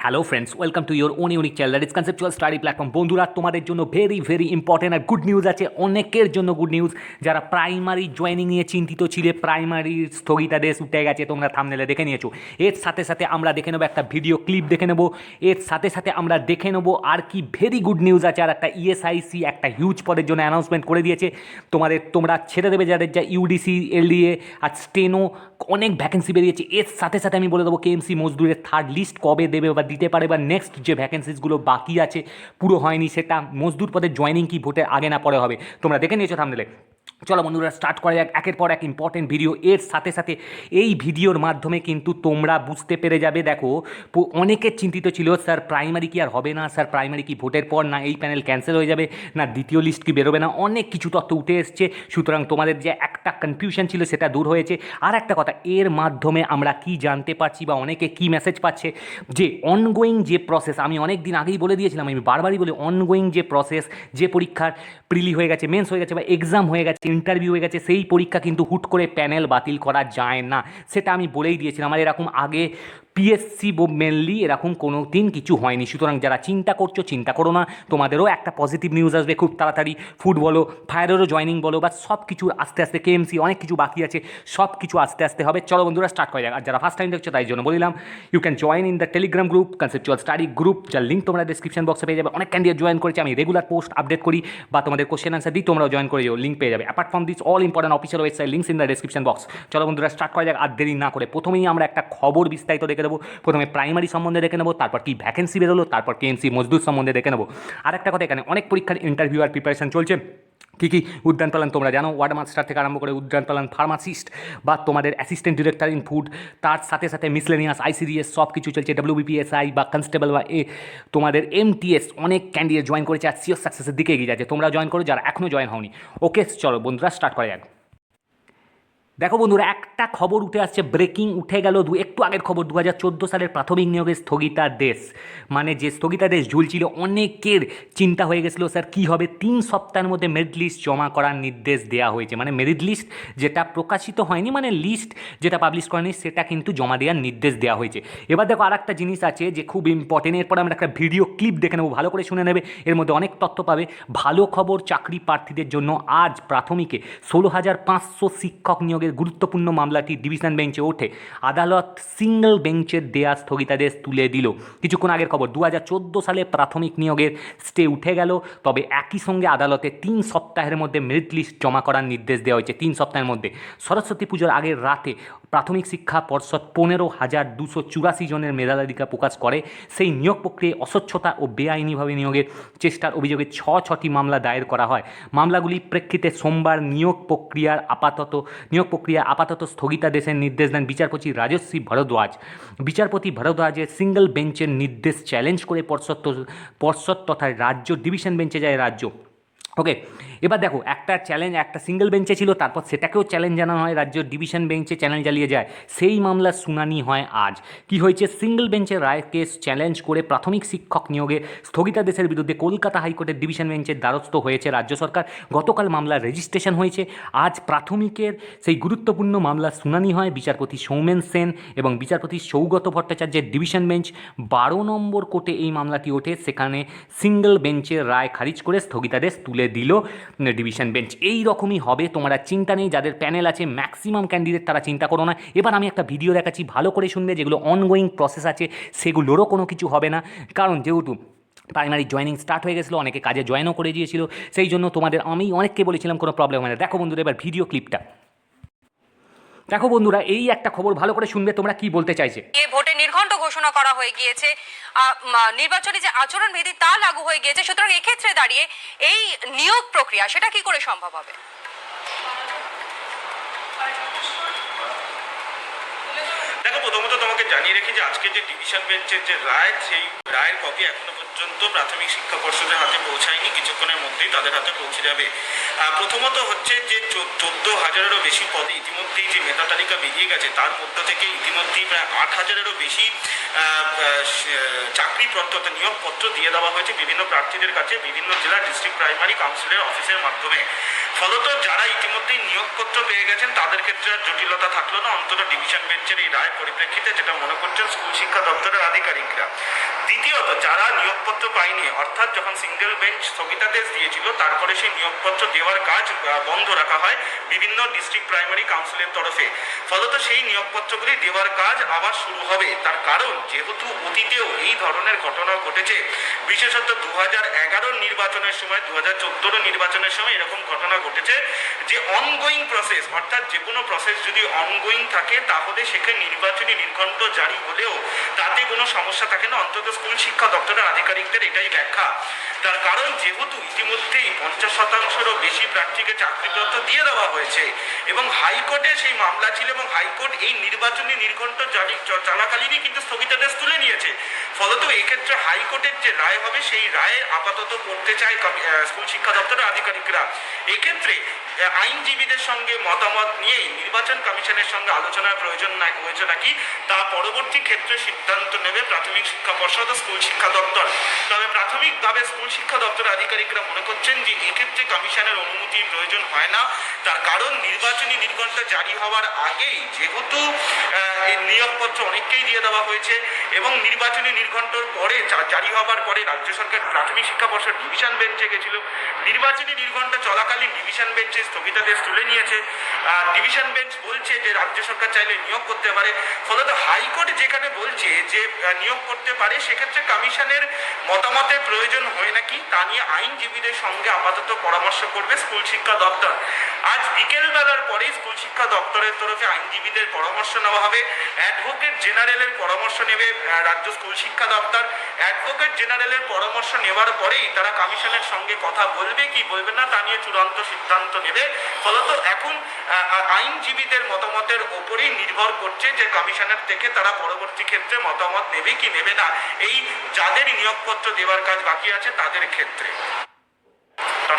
Hello friends, welcome to your own unique channel that is conceptual study platform. বন্ধুরা, তোমাদের জন্য very very important আর good news আছে। অনেকের জন্য গুড নিউজ যারা প্রাইমারি জয়েনিং নিয়ে চিন্তিত ছিলে, প্রাইমারির স্থগিতাদেশ উঠে গেছে, তোমরা থাম্বনেলে দেখে নিয়েছো। এর সাথে সাথে আমরা দেখে নেবো একটা ভিডিও ক্লিপ দেখে নেবো। এর সাথে সাথে আমরা দেখে নেবো আর কি ভেরি গুড নিউজ আছে। আর একটা ইএসআইসি একটা হিউজ পদের জন্য অ্যানাউন্সমেন্ট করে দিয়েছে। তোমরা ছেড়ে দেবে যাদের যা ইউডিসি, এলডিএ আর স্টেনো, অনেক ভ্যাকেন্সি বেরিয়েছে। এর সাথে সাথে আমি বলে দেবো কেএমসি মজদুরের থার্ড লিস্ট কবে দেবে বা দিতে পারে, বা নেক্সট যে ভ্যাকেন্সিসগুলো বাকি আছে পুরো হয়নি, সেটা মজদুর পদের জয়েনিং কি ভোটের আগে না পরে হবে, তোমরা দেখে নিয়েছো থাম্বনেলে। চলো বন্ধুরা, স্টার্ট করা যাক একের পর এক ইম্পর্টেন্ট ভিডিও। এর সাথে সাথে এই ভিডিওর মাধ্যমে কিন্তু তোমরা বুঝতে পেরে যাবে। দেখো, অনেকের চিন্তিত ছিল, স্যার প্রাইমারি কি আর হবে না, স্যার প্রাইমারি কি ভোটের পর, না এই প্যানেল ক্যান্সেল হয়ে যাবে, না দ্বিতীয় লিস্ট কি বেরোবে না, অনেক কিছু তথ্য উঠে এসছে। সুতরাং তোমাদের যে একটা কনফিউশন ছিল সেটা দূর হয়েছে। আর একটা কথা, এর মাধ্যমে আমরা কি জানতে পারছি বা অনেকে কি মেসেজ পাচ্ছে, যে অনগোয়িং যে প্রসেস, আমি অনেক দিন আগেই বলে দিয়েছিলাম, আমি বারবারই বলি, অনগোয়িং যে প্রসেস, যে পরীক্ষার প্রিলি হয়ে গেছে, মেন্স হয়ে গেছে বা এক্সাম হয়ে গেছে, ইন্টারভিউ হয়ে গেছে, সেই পরীক্ষা কিন্তু হুট করে প্যানেল বাতিল করা যায় না। সেটা আমি বলেই দিয়েছিলাম। আর এরকম আগে পিএসসি মেনলি এরকম কোনো দিন কিছু হয়নি। সুতরাং যারা চিন্তা করছো, চিন্তা করো না, তোমাদেরও একটা পজিটিভ নিউজ আসবে খুব তাড়াতাড়ি। ফুড বলো, ফায়ারেরও জয়নিং বলো, বা সব কিছু আস্তে আস্তে, কেএমসি অনেক কিছু বাকি আছে, সব কিছু আস্তে আস্তে হবে। চলো বন্ধুরা, স্টার্ট করা যাক। আর যারা ফার্স্ট টাইম দেখছো তাই জন্য বলিলাম, you can join in the Telegram group, conceptual study group, যার লিঙ্ক তোমরা ডিসক্রিপশন বক্সে পেয়ে যাবে। অনেক ক্যান্ডিডেট জয়েন করেছে, আমি রেগুলার পোস্ট আপডেট করি বা তোমাদের কোশ্চেন আনসার দিই, তোমরাও জয়েন করে যাও, লিঙ্ক পেয়ে যাবে। Apart from this all important official website links in the description box. চলো বন্ধুরা, স্টার্ট করা যাক। আর দেরি না করে প্রথমেই আমরা একটা খবর বিস্তারিত দেখে দেবো। প্রথমে প্রাইমারি সম্বন্ধে দেখে নেবো, তারপর কি ভ্যাকেন্সি বেরোলো, তারপর কেএমসি মজদুর সম্বন্ধে দেখে নেবো। আর একটা কথা, এখানে অনেক পরীক্ষার ইন্টারভিউ আর প্রিপারেশন চলছে। কী কী উদ্যান পালন তোমরা জানো, ওয়ার্ড মাস্টার থেকে আরম্ভ করে উদ্যান পালন ফার্মাসিস্ট বা তোমাদের অ্যাসিস্ট্যান্ট ডিরেক্টর ইন ফুড, তার সাথে সাথে মিসলেনিয়াস, আইসিডিএস সব কিছু চলছে। ডাব্লিউবিপিএসআই বা কনস্টেবল বা তোমাদের এমটিএস, অনেক ক্যান্ডিডেট জয়েন করেছে আর সিওর সাকসেসের দিকে এগিয়ে যাচ্ছে। তোমরা জয়েন করো যারা এখনও জয়েন হওনি। ওকে, চলো বন্ধুরা, স্টার্ট করা যাক। দেখো বন্ধুরা, একটা খবর উঠে আসছে, ব্রেকিং উঠে গেল একটু আগের খবর। 2014 সালের প্রাথমিক নিয়োগের স্থগিতাদেশ, মানে যে স্থগিতাদেশ ঝুলছিল, অনেকের চিন্তা হয়ে গেছিলো স্যার কী হবে। 3 সপ্তাহের মধ্যে মেরিট লিস্ট জমা করার নির্দেশ দেওয়া হয়েছে। মানে মেরিট লিস্ট যেটা প্রকাশিত হয়নি, মানে লিস্ট যেটা পাবলিশ করেনি, সেটা কিন্তু জমা দেওয়ার নির্দেশ দেওয়া হয়েছে। এবার দেখো, আর একটা জিনিস আছে যে খুব ইম্পর্টেন্ট। এরপর আমরা একটা ভিডিও ক্লিপ দেখে নেবো, ভালো করে শুনে নেবে, এর মধ্যে অনেক তথ্য পাবে। ভালো খবর, চাকরি প্রার্থীদের জন্য আজ প্রাথমিকে 16,500 শিক্ষক নিয়োগের গুরুত্বপূর্ণ মামলাটি ডিভিশন বেঞ্চে ওঠে। আদালত সিঙ্গল বেঞ্চের দেয়া স্থগিতাদেশ তুলে দিল। কিছুক্ষণ আগের খবর, 2014 সালে প্রাথমিক নিয়োগের স্টে উঠে গেল। তবে একই সঙ্গে আদালতে 3 সপ্তাহের মধ্যে মেরিট লিস্ট জমা করার নির্দেশ দেওয়া হয়েছে। 3 সপ্তাহের মধ্যে। সরস্বতী পুজোর আগের রাতে প্রাথমিক শিক্ষা পর্ষদ 15,284 জনের মেধাতালিকা প্রকাশ করে। সেই নিয়োগ প্রক্রিয়ায় অস্বচ্ছতা ও বেআইনিভাবে নিয়োগের চেষ্টার অভিযোগে 6টি মামলা দায়ের করা হয়। মামলাগুলির প্রেক্ষিতে সোমবার নিয়োগ প্রক্রিয়া আপাতত স্থগিতাদেশের নির্দেশ দেন বিচারপতি রাজশ্রী ভরদ্বাজ। বিচারপতি ভরদ্বাজের সিঙ্গল বেঞ্চের নির্দেশ চ্যালেঞ্জ করে পর্ষদ তথা রাজ্য ডিভিশন বেঞ্চে যায় রাজ্য। ওকে, এবার দেখো, একটা সিঙ্গেল বেঞ্চে ছিল, তারপর সেটাকেও চ্যালেঞ্জ জানানো হয়, রাজ্য ডিভিশন বেঞ্চে চ্যালেঞ্জ চালিয়ে যায়। সেই মামলার শুনানি হয় আজ। কি হয়েছে, সিঙ্গেল বেঞ্চের রায়কে চ্যালেঞ্জ করে প্রাথমিক শিক্ষক নিয়োগে স্থগিতাদেশের বিরুদ্ধে কলকাতা হাইকোর্টের ডিভিশন বেঞ্চের দ্বারস্থ হয়েছে রাজ্য সরকার। গতকাল মামলার রেজিস্ট্রেশন হয়েছে। আজ প্রাথমিকের সেই গুরুত্বপূর্ণ মামলার শুনানি হয়। বিচারপতি সৌমেন সেন এবং বিচারপতি সৌগত ভট্টাচার্যের ডিভিশন বেঞ্চ 12 নম্বর কোর্টে এই মামলাটি ওঠে। সেখানে সিঙ্গেল বেঞ্চের রায় খারিজ করে স্থগিতাদেশ তুলে দিল ডিভিশন বেঞ্চ। এই রকমই হবে, তোমরা চিন্তা নেই। যাদের প্যানেল আছে ম্যাক্সিমাম ক্যান্ডিডেট, তারা চিন্তা করো না। এবার আমি একটা ভিডিও দেখাচ্ছি, ভালো করে শুনবে। যেগুলো অনগোয়িং প্রসেস আছে সেগুলোরও কোনো কিছু হবে না, কারণ যেহেতু প্রাইমারি জয়েনিং স্টার্ট হয়ে গেছিলো, অনেকে কাজে জয়েনও করে দিয়েছিল। সেই জন্য আমি অনেককে বলেছিলাম কোনো প্রবলেম হয় না। দেখো বন্ধুরা, এবার ভিডিও ক্লিপটা দেখো। বন্ধুরা, এই একটা খবর ভালো করে শুনবে, তোমরা কি বলতে চাইছে। ভোটে নির্ঘণ্ট ঘোষণা করা হয়ে গিয়েছে, নির্বাচনী যে আচরণবিধি তা লাগু হয়ে গিয়েছে। সুতরাং এক্ষেত্রে দাঁড়িয়ে এই নিয়োগ প্রক্রিয়া সেটা কি করে সম্ভব হবে? দেখো, প্রথমত তোমাকে জানিয়ে রেখি যে আজকে যে ডিভিশন বেঞ্চের যে রায়, সেই রায়ের কপি এখনো পর্যন্ত প্রাথমিক শিক্ষা পর্ষদের হাতে পৌঁছায়নি। কিছুক্ষণের মধ্যেই তাদের হাতে পৌঁছে যাবে। প্রথমত হচ্ছে যে 14,000-এরও বেশি পদে ইতিমধ্যেই যে মেধা তালিকা বেরিয়ে গেছে, তার মধ্য থেকে ইতিমধ্যেই প্রায় 8,000-এরও বেশি চাকরিপত্র অর্থাৎ নিয়োগপত্র দিয়ে দেওয়া হয়েছে বিভিন্ন প্রার্থীদের কাছে, বিভিন্ন জেলা ডিস্ট্রিক্ট প্রাইমারি কাউন্সিলের অফিসের মাধ্যমে। ফলত যারা ইতিমধ্যেই নিয়োগপত্র পেয়ে গেছেন তাদের ক্ষেত্রে আর জটিলতা থাকলো না, অন্তত ডিভিশন বেঞ্চের এই রায় পরিপ্রেক্ষিতে, যেটা মনে করছেন স্কুল শিক্ষা দপ্তরের আধিকারিকরা। দ্বিতীয়ত, যারা নিয়োগপত্র পায়নি, অর্থাৎ যখন সিঙ্গেল বেঞ্চ স্থগিতাদেশ দিয়েছিল তারপরে সেই নিয়োগপত্র দেওয়ার কাজ বন্ধ রাখা হয় বিভিন্ন ডিস্ট্রিক্ট প্রাইমারি কাউন্সিলের তরফে, ফলত সেই নিয়োগপত্রগুলি দেওয়ার কাজ আবার শুরু হবে। তার কারণ যেহেতু অতীতেও এই ধরনের ঘটনা ঘটেছে, বিশেষত 2011 নির্বাচনের সময়, 2014 নির্বাচনের সময় এরকম ঘটনা ঘটেছে যে অনগোয়িং প্রসেস, অর্থাৎ যে কোনো প্রসেস যদি অনগোয়িং থাকে তাহলে সেখানে নির্বাচনী নির্ঘণ্ট জারি হলেও তাতে কোনো সমস্যা থাকে না, অন্তত স্কুল শিক্ষা দপ্তরের আধিকারিকদের এটাই ব্যাখ্যা। তার কারণ যেহেতু ইতিমধ্যেই 50%-রও বেশি প্রার্থীকে চাকরিপত্র দিয়ে দেওয়া হয়েছে এবং হাইকোর্টে সেই মামলা ছিল এবং হাইকোর্ট এই নির্বাচনী নির্ঘণ্ট জারি চলাকালীনই কিন্তু স্থগিতাদেশ তুলে নিয়েছে, ফলত এক্ষেত্রে হাইকোর্টের যে রায় হবে সেই রায়ে আপাতত করতে চায় স্কুল শিক্ষা দপ্তরের আধিকারিকরা। এক্ষেত্রে আইনজীবীদের সঙ্গে মতামত নিয়েই নির্বাচন কমিশনের সঙ্গে আলোচনার প্রয়োজন হয়েছে নাকি তা পরবর্তী ক্ষেত্রে সিদ্ধান্ত নেবে প্রাথমিক শিক্ষা পর্ষদ ও স্কুল শিক্ষা দপ্তর। তবে প্রাথমিকভাবে স্কুল শিক্ষা দপ্তরের আধিকারিকরা মনে করছেন যে এক্ষেত্রে কমিশনের অনুমতির প্রয়োজন হয় না, তার কারণ নির্বাচনী নির্ঘণ্ট জারি হওয়ার আগেই যেহেতু এই নিয়োগপত্র অনেককেই দিয়ে দেওয়া হয়েছে এবং নির্বাচনী নির্ঘণ্টর পরে জারি হওয়ার পরে রাজ্য সরকার প্রাথমিক শিক্ষা পর্ষদ ডিভিশন বেঞ্চে গেছিল, নির্বাচনী নির্ঘণ্ট চলাকালীন ডিভিশন বেঞ্চে স্থগিতাদেশ তুলে নিয়েছে। ডিভিশন বেঞ্চ বলছে যে রাজ্য সরকার চাইলে নিয়োগ করতে পারে, ফলত হাইকোর্ট যেখানে বলছে যে নিয়োগ করতে পারে সেক্ষেত্রে কমিশনের মতামতের প্রয়োজন হয় নাকি তা নিয়ে আইনজীবীদের সঙ্গে আপাতত পরামর্শ করবে স্কুল শিক্ষা দপ্তর। আজ বিকেলবেলার পরেই স্কুল শিক্ষা দপ্তরের তরফে আইনজীবীদের পরামর্শ নেওয়া হবে, অ্যাডভোকেট জেনারেলের পরামর্শ নেবে রাজ্য স্কুল শিক্ষা দপ্তর। অ্যাডভোকেট জেনারেলের পরামর্শ নেওয়ার পরেই তারা কমিশনের সঙ্গে কথা বলবে কি বলবে না তা নিয়ে চূড়ান্ত সিদ্ধান্ত নেবে, ফলত এখন আইনজীবীদের মতামতের ওপরেই নির্ভর করছে যে কমিশনের থেকে তারা পরবর্তী ক্ষেত্রে মতামত নেবে কি নেবে না এই যাদের নিয়োগপত্র দেওয়ার কাজ বাকি আছে তাদের ক্ষেত্রে।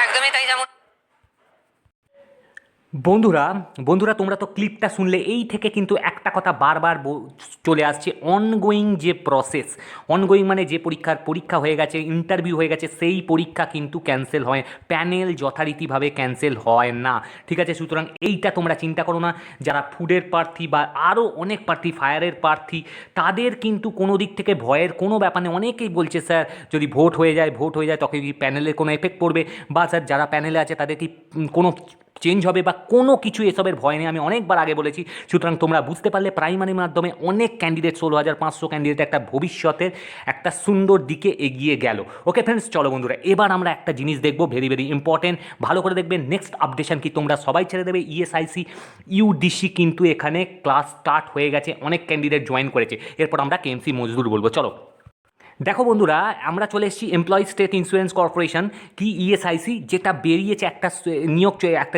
একদমই তাই। যেমন বন্ধুরা তোমরা তো ক্লিপটা শুনলে, এই থেকে কিন্তু একটা কথা বারবার চলে আসছে, অনগোয়িং যে প্রসেস, অনগোয়িং মানে যে পরীক্ষা হয়ে গেছে, ইন্টারভিউ হয়ে গেছে, সেই পরীক্ষা কিন্তু ক্যান্সেল হয়, প্যানেল যথারীতিভাবে ক্যান্সেল হয় না, ঠিক আছে? সুতরাং এইটা তোমরা চিন্তা করো না। যারা ফুডের প্রার্থী বা আরও অনেক প্রার্থী, ফায়ারের প্রার্থী, তাদের কিন্তু কোনো দিক থেকে ভয়ের কোনো ব্যাপার নেই। অনেকেই বলছে স্যার যদি ভোট হয়ে যায় তখন কি প্যানেলের কোনো এফেক্ট পড়বে, বা স্যার যারা প্যানেলে আছে তাদের কি কোনো চেঞ্জ হবে বা কোনো কিছু, এসবের ভয় নেই, আমি অনেকবার আগে বলেছি। সুতরাং তোমরা বুঝতে পারলে প্রাইমারির মাধ্যমে অনেক ক্যান্ডিডেট, 16,500 ক্যান্ডিডেট একটা ভবিষ্যতের একটা সুন্দর দিকে এগিয়ে গেল। ওকে ফ্রেন্ডস, চলো বন্ধুরা, এবার আমরা একটা জিনিস দেখবো, ভেরি ইম্পর্টেন্ট, ভালো করে দেখবে। নেক্সট আপডেশন কি তোমরা সবাই ছেড়ে দেবে, ইএসআইসি ইউডিসি কিন্তু এখানে ক্লাস স্টার্ট হয়ে গেছে, অনেক ক্যান্ডিডেট জয়েন করেছে। এরপর আমরা কেএমসি মজদুর বলবো। চলো দেখো বন্ধুরা, আমরা চলে এসেছি এমপ্লয়ি স্টেট ইন্স্যুরেন্স কর্পোরেশন কি ইএসআইসি, যেটা বেরিয়েছে একটা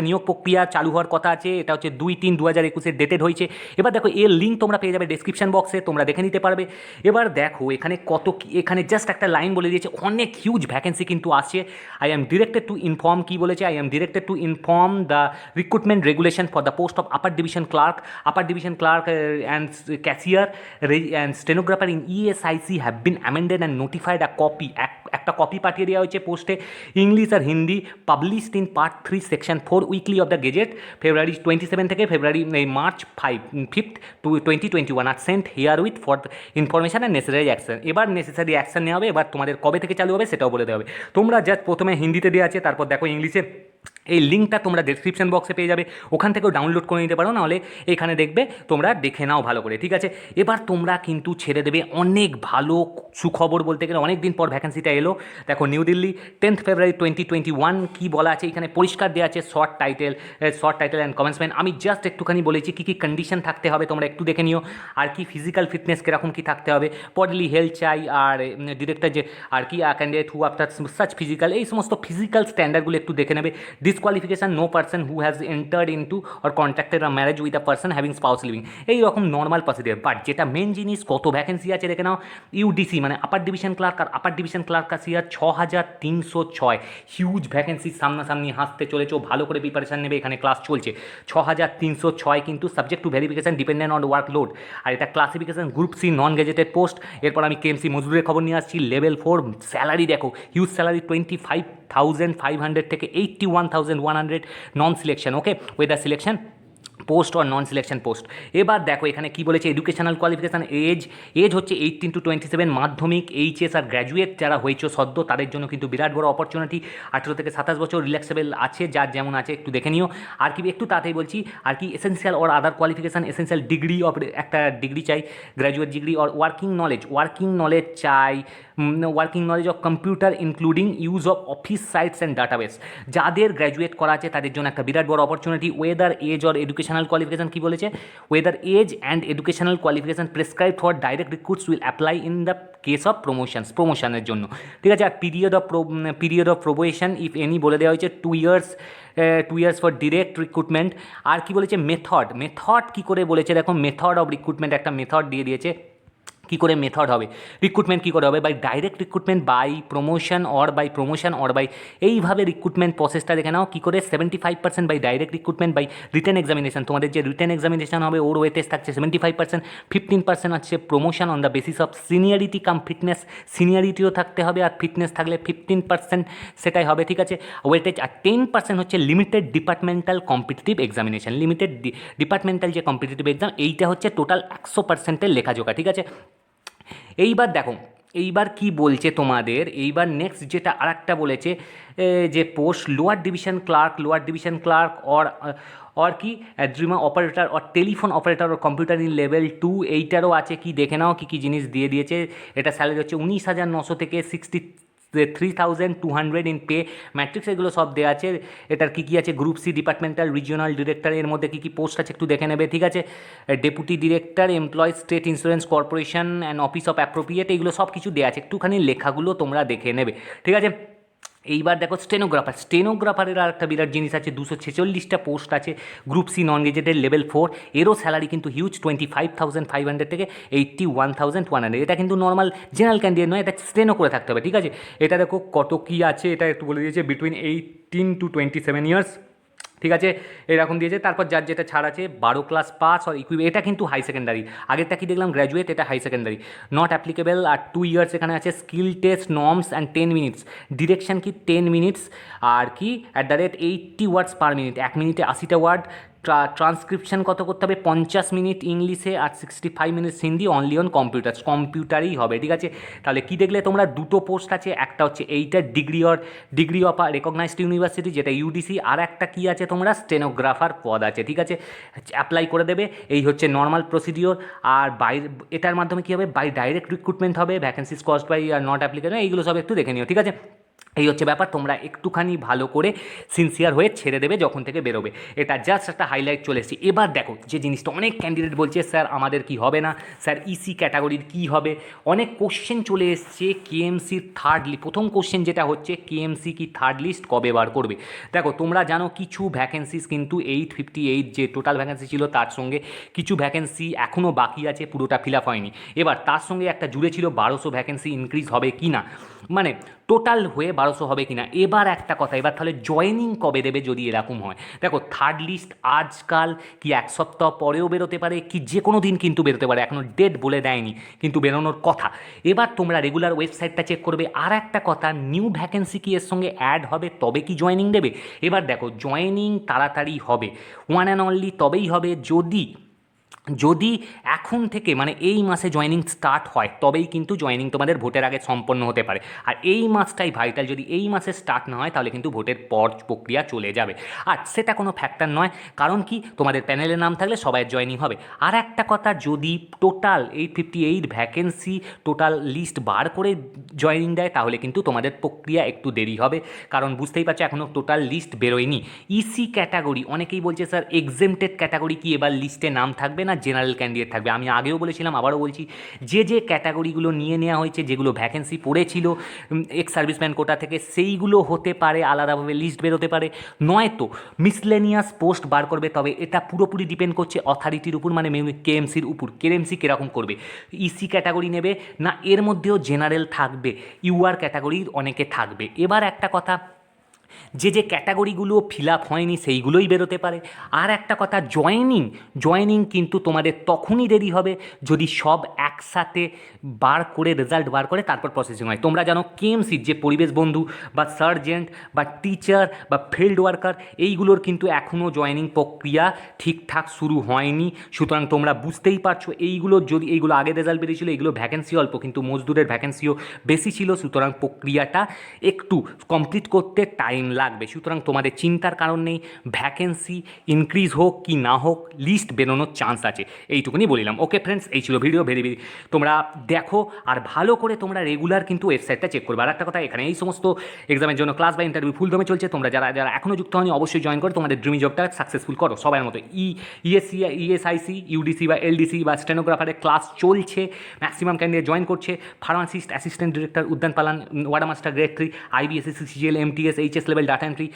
নিয়োগ প্রক্রিয়া চালু হওয়ার কথা আছে। এটা হচ্ছে 2/3/2021 ডেটেড হয়েছে। এবার দেখো এর লিঙ্ক তোমরা পেয়ে যাবে ডেসক্রিপশন বক্সে, তোমরা দেখে নিতে পারবে। এবার দেখো এখানে এখানে জাস্ট একটা লাইন বলে দিয়েছে, অনেক হিউজ ভ্যাকেন্সি কিন্তু আসছে। I am directed to inform, কি বলেছে, I am directed to inform the recruitment regulation for the post of upper division clerk and cashier and stenographer in ESIC have been amended and notified a copy, একটা copy পাঠিয়ে দেওয়া হয়েছে পোস্টে, English আর Hindi, published in part 3 section 4 weekly of the gazette February 27 থেকে March 5th 2021 আর sent here with for information and necessary action. এবার necessary action নেওয়া হবে। এবার তোমাদের কবে থেকে চালু হবে সেটাও বলে দেওয়া হবে। তোমরা জাস্ট প্রথমে হিন্দিতে দেওয়া আছে, তারপর দেখো ইংলিশে, এই লিঙ্কটা তোমরা ডেসক্রিপশন বক্সে পেয়ে যাবে, ওখান থেকেও ডাউনলোড করে নিতে পারো, নাহলে এখানে দেখবে, তোমরা দেখে নাও ভালো করে, ঠিক আছে? এবার তোমরা কিন্তু ছেড়ে দেবে, অনেক ভালো সুখবর বলতে গেলে, অনেক দিন পর ভ্যাকেন্সিটা এলো। দেখো নিউ দিল্লি 10th February 2021 কি বলা আছে এখানে পরিষ্কার দেওয়া আছে, শর্ট টাইটেল অ্যান্ড কমেন্সমেন্ট। আমি জাস্ট একটুখানি বলেছি কী কী কন্ডিশন থাকতে হবে, তোমরা একটু দেখে নিও। আর কি ফিজিক্যাল ফিটনেস কীরকম কী থাকতে হবে, বডলি হেলথ চাই, আর ডিরেক্টর যে আর কি candidate who after such physical, এই সমস্ত ফিজিক্যাল স্ট্যান্ডার্ডগুলো একটু দেখে নেবে। Disqualification, no person who has entered into or contracted a marriage with a person having spouse living, এই রকম নর্মাল প্রসিডিওর। বাট যেটা মেন জিনিস, কত ভ্যাকেন্সি আছে দেখে নাও। ইউডিসি মানে আপার ডিভিশন ক্লার্ক, আর আপার ডিভিশন ক্লার্ক কাশিয়ার 6,306, হিউজ ভ্যাকেন্সি সামনাসামনি হাসতে চলেছে, ভালো করে প্রিপারেশান নেবে, এখানে ক্লাস চলছে। 6,306 কিন্তু subject to verification dependent on workload, আর এটা classification group C non gazetted post. এরপর আমি কেএমসি মজদুরের খবর নিয়ে আসছি। লেভেল 4 স্যালারি দেখো, হিউজ স্যালারি 25,500 থেকে 81,100 non selection, okay, whether selection. Post or non selection post. এবার দেখো এখানে কি বলেছে, এডুকেশনাল কোয়ালিফিকেশান এজ হচ্ছে 18 to 27, মাধ্যমিক, এইচএস আর গ্র্যাজুয়েট যারা হয়েছে সদ্য তাদের জন্য কিন্তু বিরাট বড় অপরচুনিটি। 18 থেকে 27 বছর, রিল্যাক্সেবল আছে যার যেমন আছে একটু দেখে নিও। আর কি একটু তাড়াতাড়ি বলছি, আর কি essential or other qualification, essential degree of, একটা ডিগ্রি চাই, graduate degree, or working knowledge চাই, working knowledge of computer including use of office sites and database. যাদের গ্র্যাজুয়েট করা আছে তাদের জন্য একটা বিরাট বড় opportunity. Whether age or educational qualification কী বলেছে, whether age and educational qualification prescribe for direct recruits will apply in the case of প্রমোশনের জন্য, ঠিক আছে। আর period of probation if any বলে দেওয়া হয়েছে 2 ইয়ার্স ফর ডিরেক্ট রিক্রুটমেন্ট। আর কি বলেছে, মেথড কী করে বলেছে, দেখো মেথড অফ রিক্রুটমেন্ট একটা মেথড দিয়ে দিয়েছে। কী করে মেথড হবে, রিক্রুটমেন্ট কী করে হবে, by direct recruitment, by promotion or by এইভাবে রিক্রুটমেন্ট প্রসেসটা দেখে নাও কী করে। 75% by direct recruitment, by written examination, তোমাদের যে রিটেন এক্সামিনেশন হবে ওর ওয়েটেজ থাকছে 75%, 15% হচ্ছে promotion on the basis of seniority cum fitness, সিনিয়রিটিও থাকতে হবে আর ফিটনেস থাকলে 15% সেটাই হবে, ঠিক আছে ওয়েটেজ। আর 10% হচ্ছে limited departmental competitive examination, limited departmental যে কম্পিটিটিভ এক্সাম এইটা হচ্ছে টোটাল 100%-এর লেখাজোখা, ঠিক আছে। এইবার দেখো এইবার কি বলছে তোমাদের, এইবার নেক্সট যেটা আরেকটা বলেছে যে post lower division clerk or কি ড্রিমা operator or telephone operator or computer in level 2, এইটারও আছে কি দেখে নাও কী কী জিনিস দিয়ে দিয়েছে। এটা স্যালারি হচ্ছে 19,900 থেকে 63,200 ইন পে ম্যাট্রিক্স, এগুলো সব দেওয়া আছে। এটার কী কী আছে, group C departmental regional director, এর মধ্যে কী কী পোস্ট আছে একটু দেখে নেবে, ঠিক আছে। Deputy director employ state insurance corporation and office of appropriate, এগুলো সব কিছু দেওয়া আছে, একটুখানি লেখাগুলো তোমরা দেখে নেবে, ঠিক আছে। এইবার দেখো স্টেনোগ্রাফারের আর একটা বিরাট জিনিস আছে, 246টা পোস্ট আছে, group C non gazetted level 4, এরও স্যালারি কিন্তু হিউজ 25,500 থেকে 81,100। এটা কিন্তু নর্মাল জেনারেল ক্যান্ডিডেট নয়, এটা স্টেনো করে থাকতে হবে, ঠিক আছে। এটা দেখো কত কী আছে, এটা একটু বলে দিয়েছে বিটুইন 18 to 27 ইয়ার্স, ঠিক আছে এরকম দিয়েছে। তারপর যার যেটা ছাড় আছে 12 ক্লাস পাস আর এটা কিন্তু হাই সেকেন্ডারি, আগেরটা কি দেখলাম গ্র্যাজুয়েট, এটা হাই সেকেন্ডারি, নট অ্যাপ্লিকেবল। আর 2 ইয়ার্স এখানে আছে, skill test norms and 10 minutes, direction কি 10 মিনিটস, আর কি @80 ওয়ার্ডস পার মিনিট, 1 মিনিটে 80টা ওয়ার্ড। ট্রান্সক্রিপশন কত করতে হবে, 50 মিনিট ইংলিশে আর 65 মিনিটস হিন্দি, অনলি অন কম্পিউটারই হবে, ঠিক আছে। তাহলে কি দেখলে তোমরা, দুটো পোস্ট আছে, একটা হচ্ছে এইটা degree of a recognized university যেটা ইউডিসি, আর একটা কি আছে তোমরা স্টেনোগ্রাফার পদ আছে, ঠিক আছে। অ্যাপ্লাই করে দেবে, এই হচ্ছে নর্মাল প্রসিডিওর। আর এটার মাধ্যমে কী হবে, বাই ডাইরেক্ট রিক্রুটমেন্ট হবে, vacancies cost by are not applicable, এইগুলো সব একটু দেখে নিও, ঠিক আছে। এই হচ্ছে ব্যাপার, তোমরা একটুখানি ভালো করে সিনসিয়ার হয়ে ছেড়ে দেবে যখন থেকে বেরোবে। এটা জাস্ট একটা হাইলাইট চলে এসেছি। এবার দেখো যে জিনিসটা অনেক ক্যান্ডিডেট বলছে স্যার আমাদের কি হবে না, স্যার ইসি ক্যাটাগরির কি হবে, অনেক কোশ্চেন চলে এসছে। কেএমসির প্রথম কোশ্চেন যেটা হচ্ছে, কেএমসি কি থার্ড লিস্ট কবে বার করবে। দেখো তোমরা জানো কিছু ভ্যাকেন্সিস কিন্তু 858 যে টোটাল ভ্যাকেন্সি ছিল তার সঙ্গে কিছু ভ্যাকেন্সি এখনও বাকি আছে, পুরোটা ফিল আপ হয়নি। এবার তার সঙ্গে একটা জুড়ে ছিল 1200 ভ্যাকেন্সি ইনক্রিজ হবে কি না, মানে টোটাল হয়ে 1200 হবে কি না। এবার একটা কথা, এবার তাহলে জয়েনিং কবে দেবে যদি এরকম হয়। দেখো থার্ড লিস্ট আজকাল কি 1 সপ্তাহ পরেও বেরোতে পারে, কি যে কোনো দিন কিন্তু বেরোতে পারে, এখনও ডেট বলে দেয়নি কিন্তু বেরোনোর কথা। এবার তোমরা রেগুলার ওয়েবসাইটটা চেক করবে। আর একটা কথা, নিউ ভ্যাকেন্সি কি এর সঙ্গে অ্যাড হবে তবে কি জয়েনিং দেবে। এবার দেখো জয়েনিং তাড়াতাড়ি হবে, ওয়ান অ্যান্ড অনলি তবেই হবে যদি এখন থেকে মানে এই মাসে জয়েনিং স্টার্ট হয়, তবেই কিন্তু জয়েনিং তোমাদের ভোটের আগে সম্পন্ন হতে পারে। আর এই মাসটাই ভাইটাল, যদি এই মাসে স্টার্ট না হয় তাহলে কিন্তু ভোটের পর প্রক্রিয়া চলে যাবে। আর সেটা কোনো ফ্যাক্টর নয়, কারণ কি তোমাদের প্যানেলের নাম থাকলে সবাই জয়েনিং হবে। আর একটা কথা, যদি টোটাল 858 ভ্যাকেন্সি টোটাল লিস্ট বার করে জয়েনিং দেয় তাহলে কিন্তু তোমাদের প্রক্রিয়া একটু দেরি হবে, কারণ বুঝতেই পারছো এখনও টোটাল লিস্ট বেরোয়নি। ইসি ক্যাটাগরি অনেকেই বলছে স্যার এক্সেমটেড ক্যাটাগরি কি এবার লিস্টে নাম থাকবে না জেনারেল ক্যান্ডিডেট থাকবে। আমি আগেও বলেছিলাম, আবারও বলছি, যে ক্যাটাগরিগুলো নিয়ে নেওয়া হয়েছে, যেগুলো ভ্যাকেন্সি পড়েছিল এক্স সার্ভিসম্যান কোটা থেকে, সেইগুলো হতে পারে আলাদাভাবে লিস্ট বেরোতে পারে, নয়তো মিসলেনিয়াস পোস্ট বার করবে। তবে এটা পুরোপুরি ডিপেন্ড করছে অথরিটির উপর, মানে কেএমসির উপর। কেএমসি কীরকম করবে, ইসি ক্যাটাগরি নেবে না এর মধ্যেও জেনারেল থাকবে, ইউআর ক্যাটাগরির অনেকে থাকবে। এবার একটা কথা, যে যে ক্যাটাগরিগুলো ফিল আপ হয়নি সেইগুলোই বেরোতে পারে। আর একটা কথা, জয়েনিং কিন্তু তোমাদের তখনই দেরি হবে যদি সব একসাথে রেজাল্ট বার করে তারপর প্রসেসিং হয়। তোমরা জানো কেএমসির যে পরিবেশ বন্ধু বা সার্জেন্ট বা টিচার বা ফিল্ড ওয়ার্কার, এইগুলোর কিন্তু এখনও জয়েনিং প্রক্রিয়া ঠিকঠাক শুরু হয়নি। সুতরাং তোমরা বুঝতেই পারছো এইগুলো আগে রেজাল্ট বেরিয়েছিল, এইগুলো ভ্যাকেন্সি অল্প কিন্তু মজদুরের ভ্যাকেন্সিও বেশি ছিল। সুতরাং প্রক্রিয়াটা একটু কমপ্লিট করতে টাইম লাগবে। সুতরাং তোমাদের চিন্তার কারণ নেই, ভ্যাকেন্সি ইনক্রিজ হোক কি না হোক লিস্ট বেরোনোর চান্স আছে, এইটুকুনি বলিলাম। ওকে ফ্রেন্ডস, এই ছিল ভিডিও। ভেরি তোমরা দেখো আর ভালো করে তোমরা রেগুলার কিন্তু ওয়েবসাইটটা চেক করবে। আর একটা কথা, এখানে এই সমস্ত এক্সামের জন্য ক্লাস বা ইন্টারভিউ ফুল দমে চলছে। তোমরা যারা এখনও যুক্ত হয়নি অবশ্যই জয়েন করে তোমাদের ড্রিম জবটা সাকসেসফুল করো সবার মতো। ইএসআইসি, ইউডিসি বা এলডিসি বা স্টেনোগ্রাফারের ক্লাস চলছে, ম্যাক্সিমাম ক্যান্ডিডেট জয়েন করছে। ফার্মাসিস্ট, অ্যাসিস্ট্যান্ট ডিরেক্টর, উদ্যান পালন, word master grade 3, IBSC, CGL, MTS, HS level data entry,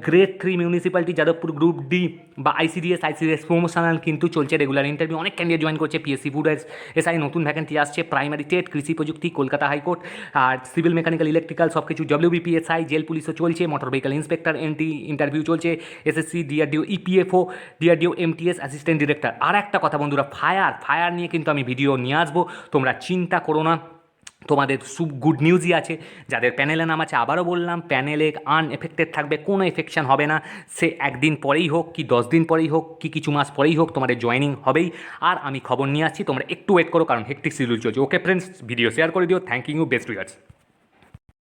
grade 3 municipality Jadavpur group D বা আইসিডিএস প্রমোশনাল কিন্তু চলছে রেগুলার ইন্টারভিউ। অনেক ক্যান্ডিডেট জয়েন করছে। পিএসসি ফুড এসআই নতুন ভ্যাকেন্সি আসছে। প্রাইমারি টেট, কৃষি প্রযুক্তি, কলকাতা হাইকোর্ট, আর সিভিল মেকানিক্যাল, ইলেকট্রিক্যাল সব কিছু, ডব্লিউবিপিএসআই, জেল পুলিশও চলছে, motor vehicle inspector N T interview চলছে, SSC, DRDO, EPFO, DRDO, MTS, assistant director. আর একটা কথা বন্ধুরা, ফায়ার নিয়ে কিন্তু আমি ভিডিও নিয়ে আসবো, তোমরা চিন্তা করো না। তোমাদের গুড নিউজই আছে, যাদের প্যানেলে নাম আছে আবারও বললাম, প্যানেলে আনএফেক্টেড থাকবে, কোনো এফেকশন হবে না। সে একদিন পরেই হোক কি 10 দিন পরেই হোক কি কিছু মাস পরেই হোক, তোমাদের জয়েনিং হবেই। আর আমি খবর নিয়ে আসছি, তোমরা একটু ওয়েট করো, কারণ হেক্টিক শিডিউল চলছে। ওকে ফ্রেন্ডস, ভিডিও শেয়ার করে দিও। Thank you, best regards.